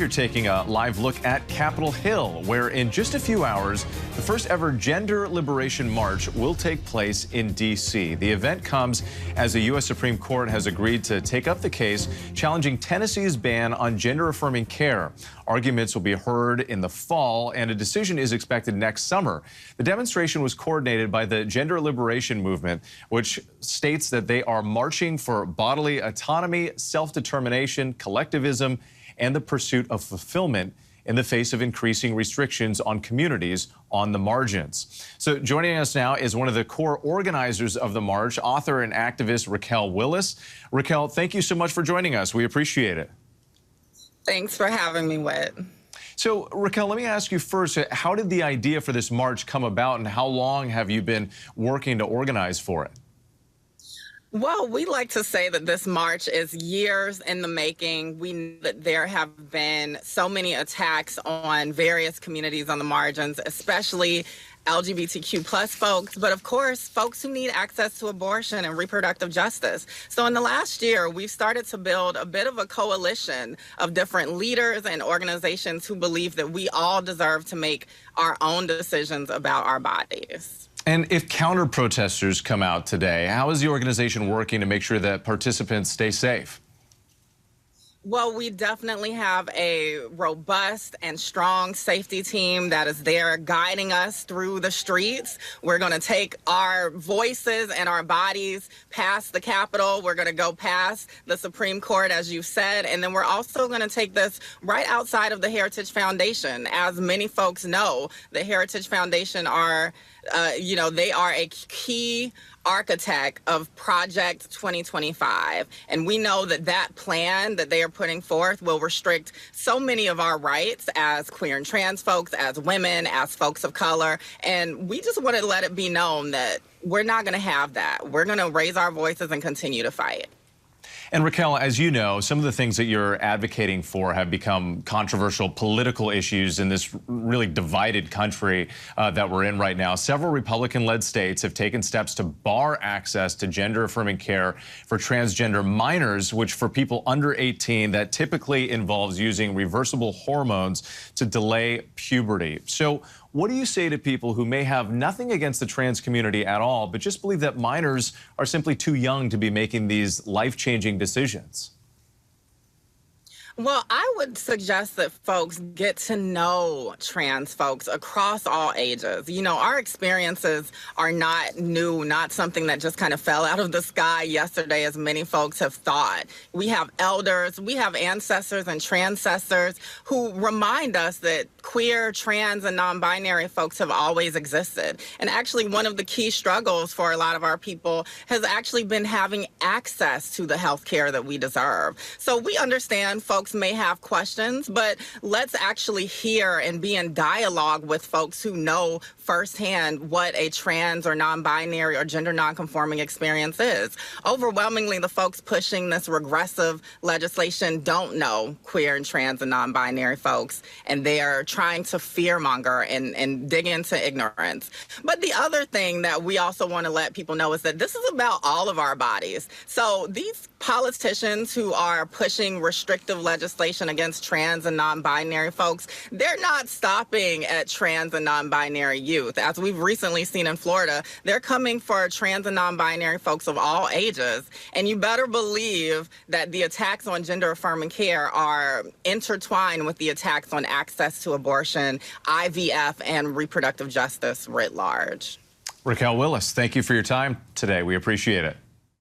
You're taking a live look at Capitol Hill, where in just a few hours, the first ever Gender Liberation March will take place in D.C. The event comes as the U.S. Supreme Court has agreed to take up the case challenging Tennessee's ban on gender-affirming care. Arguments will be heard in the fall, and a decision is expected next summer. The demonstration was coordinated by the Gender Liberation Movement, which states that they are marching for bodily autonomy, self-determination, collectivism, and the pursuit of fulfillment in the face of increasing restrictions on communities on the margins. So joining us now is one of the core organizers of the march, author and activist Raquel Willis. Raquel, thank you so much for joining us. We appreciate it. Thanks for having me, Whit. So, Raquel, let me ask you first, how did the idea for this march come about, and how long have you been working to organize for it? Well, we like to say that this march is years in the making. We know that there have been so many attacks on various communities on the margins, especially LGBTQ plus folks, but of course, folks who need access to abortion and reproductive justice. So in the last year, we've started to build a bit of a coalition of different leaders and organizations who believe that we all deserve to make our own decisions about our bodies. And if counter-protesters come out today, how is the organization working to make sure that participants stay safe? Well, we definitely have a robust and strong safety team that is there guiding us through the streets. We're going to take our voices and our bodies past the Capitol. We're going to go past the Supreme Court, as you said, and then we're also going to take this right outside of the Heritage Foundation. As many folks know, the Heritage Foundation are they are a key architect of Project 2025. And we know that that plan that they are putting forth will restrict so many of our rights as queer and trans folks, as women, as folks of color. And we just want to let it be known that we're not going to have that. We're going to raise our voices and continue to fight. And Raquel, as you know, some of the things that you're advocating for have become controversial political issues in this really divided country that we're in right now. Several Republican-led states have taken steps to bar access to gender-affirming care for transgender minors, which for people under 18, that typically involves using reversible hormones to delay puberty. So what do you say to people who may have nothing against the trans community at all, but just believe that minors are simply too young to be making these life-changing decisions? Well, I would suggest that folks get to know trans folks across all ages. You know, our experiences are not new, not something that just kind of fell out of the sky yesterday, as many folks have thought. We have elders, we have ancestors and transcestors who remind us that queer, trans, and non-binary folks have always existed. And actually, one of the key struggles for a lot of our people has actually been having access to the health care that we deserve. So we understand folks may have questions, but let's actually hear and be in dialogue with folks who know firsthand what a trans or non-binary or gender non-conforming experience is. Overwhelmingly, the folks pushing this regressive legislation don't know queer and trans and non-binary folks, and they are trying to fearmonger and dig into ignorance. But the other thing that we also want to let people know is that this is about all of our bodies. So these politicians who are pushing restrictive legislation against trans and non-binary folks, they're not stopping at trans and non-binary youth. As we've recently seen in Florida, they're coming for trans and non-binary folks of all ages. And you better believe that the attacks on gender-affirming care are intertwined with the attacks on access to abortion, IVF, and reproductive justice writ large. Raquel Willis, thank you for your time today. We appreciate it.